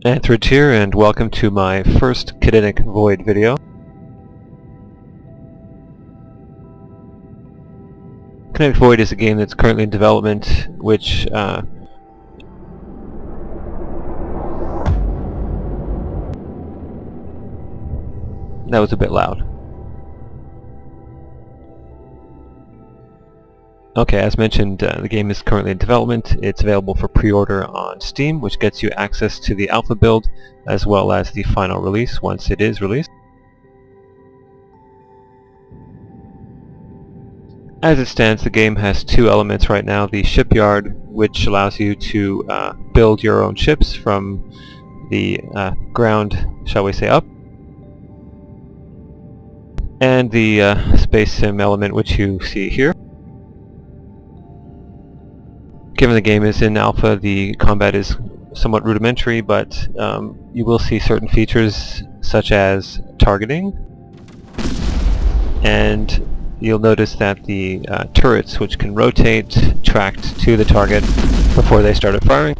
Anthridge here, and welcome to my first Kinetic Void video. Kinetic Void is a game that's currently in development, which that was a bit loud. Okay, as mentioned, the game is currently in development. It's available for pre-order on Steam, which gets you access to the alpha build as well as the final release once it is released. As it stands, the game has two elements right now: the Shipyard, which allows you to build your own ships from the ground, shall we say, up, and the space sim element, which you see here. Given the game is in alpha, the combat is somewhat rudimentary, but you will see certain features such as targeting, and you'll notice that the turrets, which can rotate, tracked to the target before they started firing.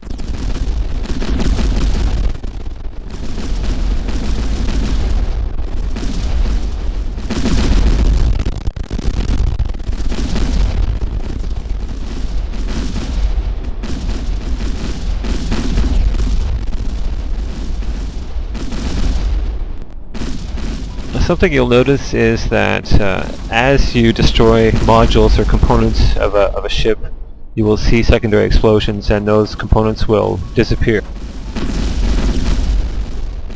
Something you'll notice is that as you destroy modules or components of a ship, you will see secondary explosions, and those components will disappear.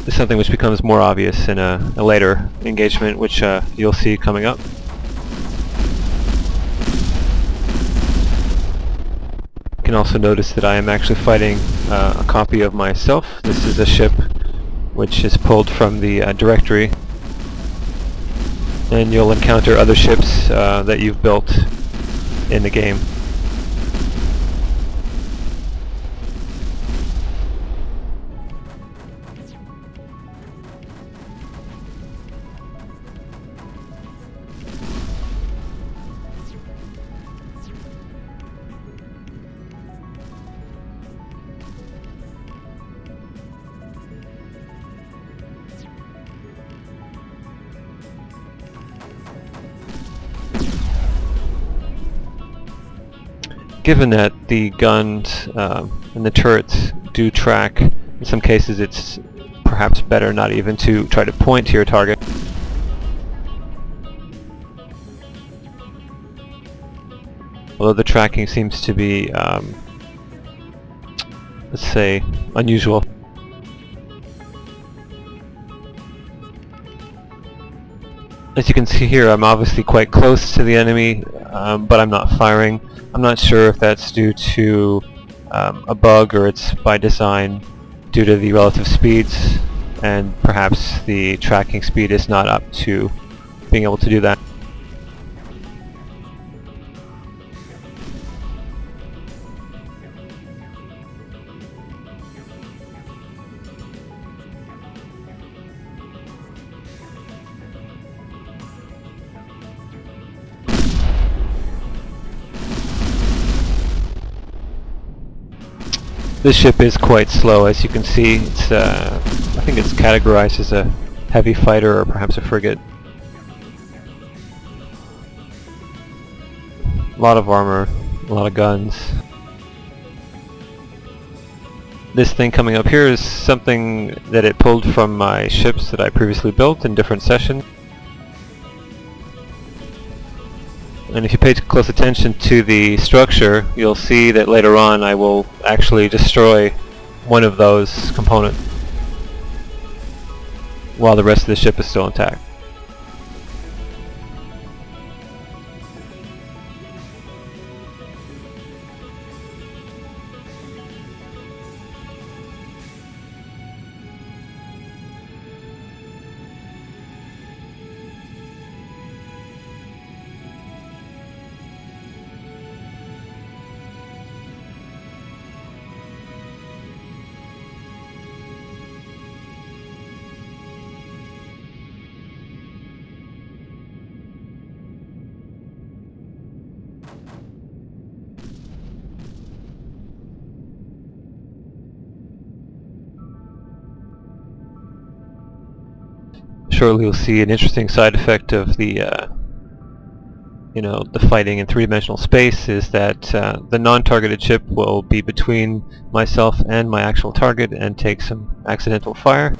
This is something which becomes more obvious in a later engagement, which you'll see coming up. You can also notice that I am actually fighting a copy of myself. This is a ship which is pulled from the directory, and you'll encounter other ships that you've built in the game. Given that the guns and the turrets do track, in some cases it's perhaps better not even to try to point to your target. Although the tracking seems to be, let's say, unusual. As you can see here, I'm obviously quite close to the enemy, but I'm not firing. I'm not sure if that's due to a bug or it's by design due to the relative speeds, and perhaps the tracking speed is not up to being able to do that. This ship is quite slow, as you can see. It's, I think it's categorized as a heavy fighter or perhaps a frigate. A lot of armor, a lot of guns. This thing coming up here is something that it pulled from my ships that I previously built in different sessions. And if you pay close attention to the structure, you'll see that later on I will actually destroy one of those components while the rest of the ship is still intact. shortly you'll see an interesting side effect of the the fighting in three-dimensional space is that the non-targeted ship will be between myself and my actual target and take some accidental fire.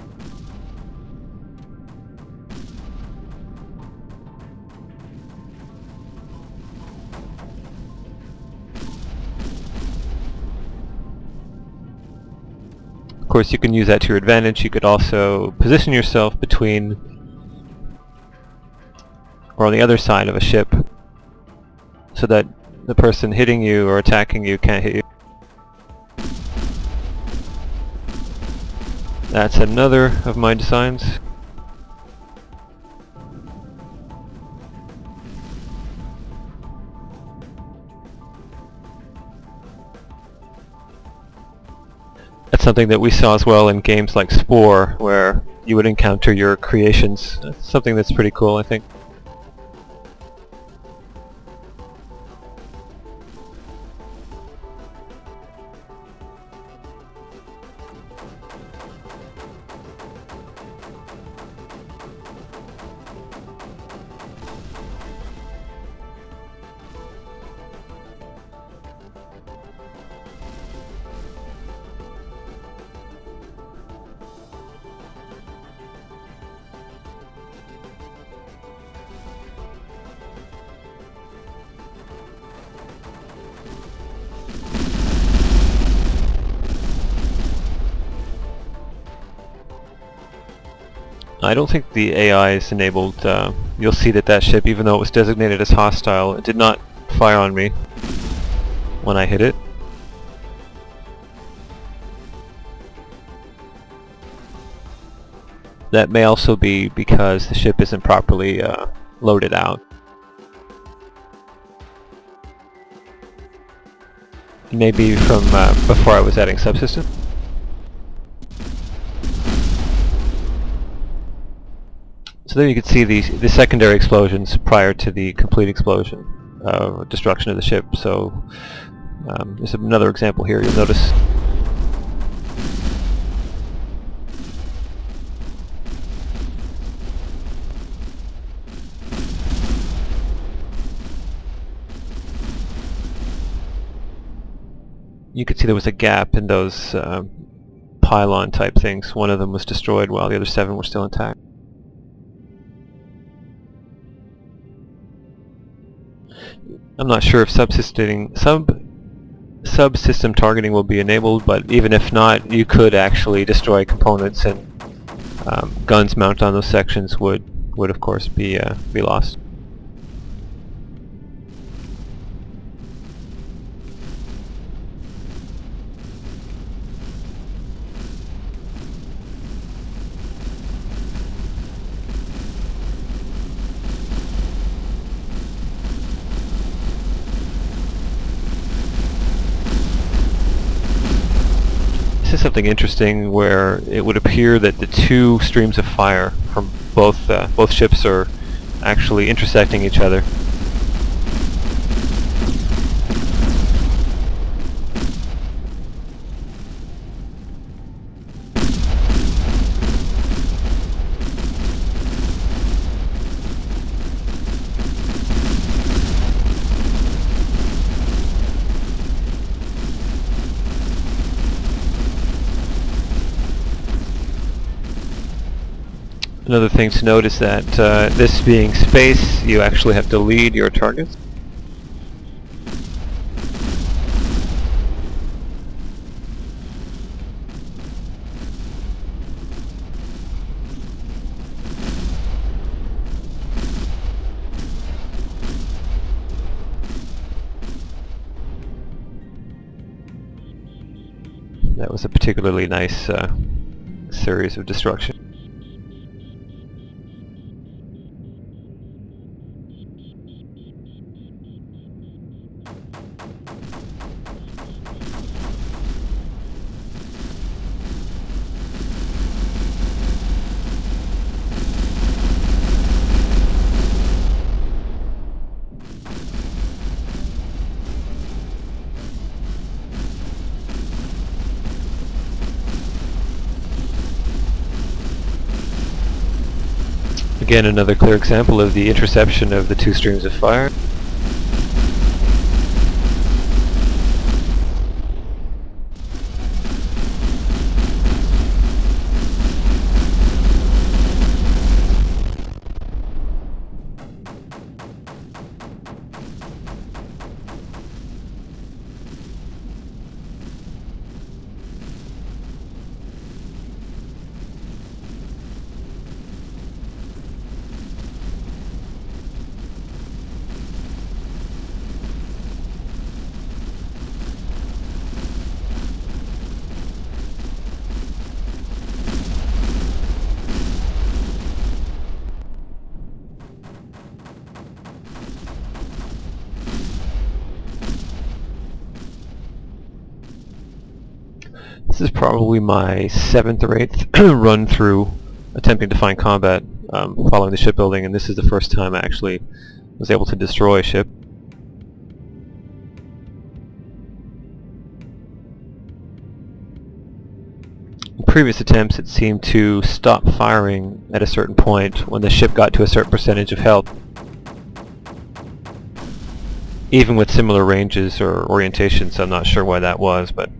Of course, you can use that to your advantage. You could also position yourself between or on the other side of a ship so that the person hitting you or attacking you can't hit you. That's another of my designs. That's something that we saw as well in games like Spore, where you would encounter your creations. That's something that's pretty cool, I think. I don't think the AI is enabled. You'll see that that ship, even though it was designated as hostile, it did not fire on me when I hit it. That may also be because the ship isn't properly loaded out. Maybe from before I was adding subsystem. So there you can see the secondary explosions prior to the complete explosion, destruction of the ship. So there's another example here. You'll notice you could see there was a gap in those pylon type things. One of them was destroyed while the other 7 were still intact. I'm not sure if subsystem targeting will be enabled, but even if not, you could actually destroy components, and guns mounted on those sections would of course be lost. This is something interesting where it would appear that the two streams of fire from both ships are actually intersecting each other. Another thing to note is that this being space, you actually have to lead your targets. That was a particularly nice series of destruction. Again, another clear example of the interception of the two streams of fire. This is probably my 7th or 8th run through attempting to find combat following the shipbuilding, and this is the first time I actually was able to destroy a ship. In previous attempts it seemed to stop firing at a certain point when the ship got to a certain percentage of health, even with similar ranges or orientations. I'm not sure why that was, but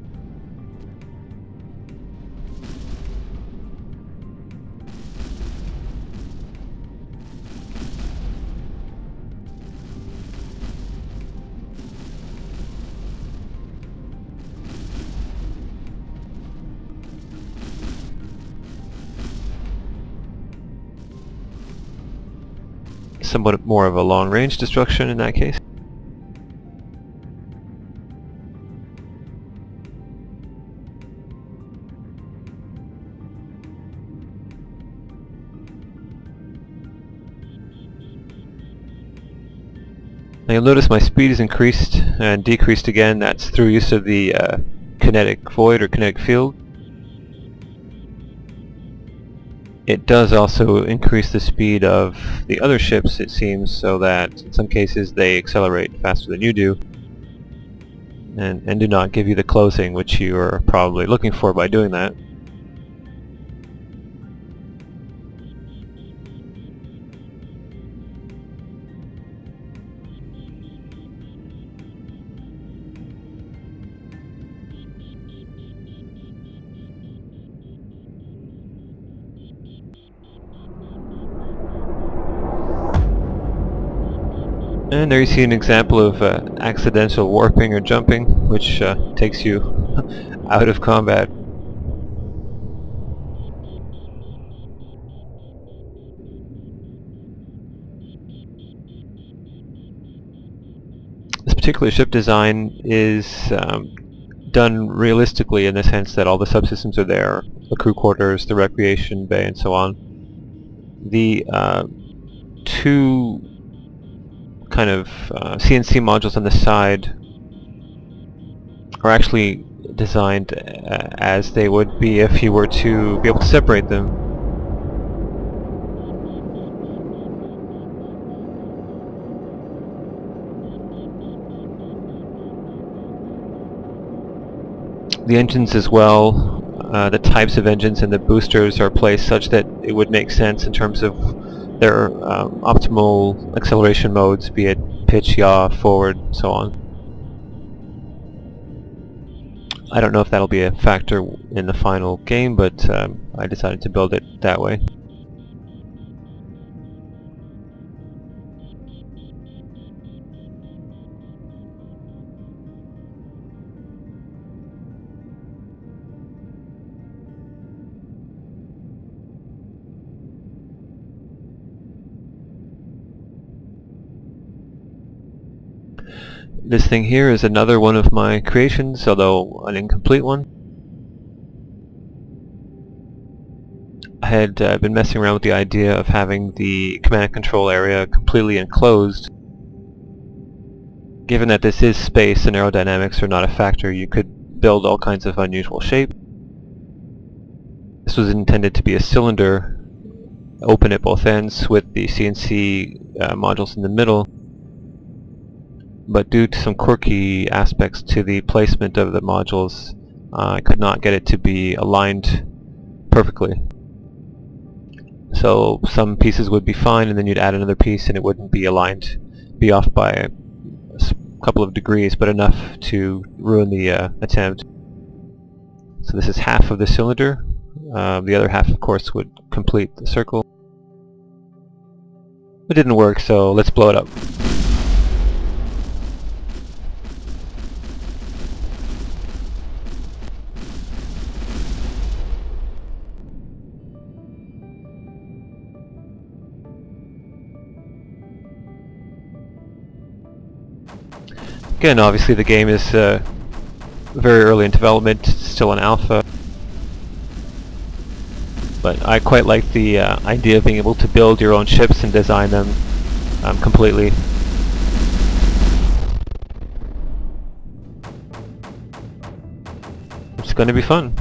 somewhat more of a long-range destruction in that case. Now you'll notice my speed is increased and decreased again. That's through use of the Kinetic Void or Kinetic Field. It does also increase the speed of the other ships, it seems, so that in some cases they accelerate faster than you do and do not give you the closing which you are probably looking for by doing that. And there you see an example of accidental warping or jumping, which takes you out of combat. This particular ship design is done realistically in the sense that all the subsystems are there, the crew quarters, the recreation bay, and so on. The two kind of CNC modules on the side are actually designed as they would be if you were to be able to separate them. The engines as well, the types of engines and the boosters are placed such that it would make sense in terms of their optimal acceleration modes, be it pitch, yaw, forward, so on. I don't know if that'll be a factor in the final game, but I decided to build it that way. This thing here is another one of my creations, although an incomplete one. I had been messing around with the idea of having the command and control area completely enclosed. Given that this is space and aerodynamics are not a factor, you could build all kinds of unusual shapes. This was intended to be a cylinder, open at both ends with the CNC modules in the middle. But due to some quirky aspects to the placement of the modules, I could not get it to be aligned perfectly. So some pieces would be fine, and then you'd add another piece and it wouldn't be aligned, be off by a couple of degrees, but enough to ruin the attempt. So this is half of the cylinder. The other half, of course, would complete the circle. It didn't work, so let's blow it up. Again, obviously the game is very early in development, still in alpha, but I quite like the idea of being able to build your own ships and design them completely. It's going to be fun.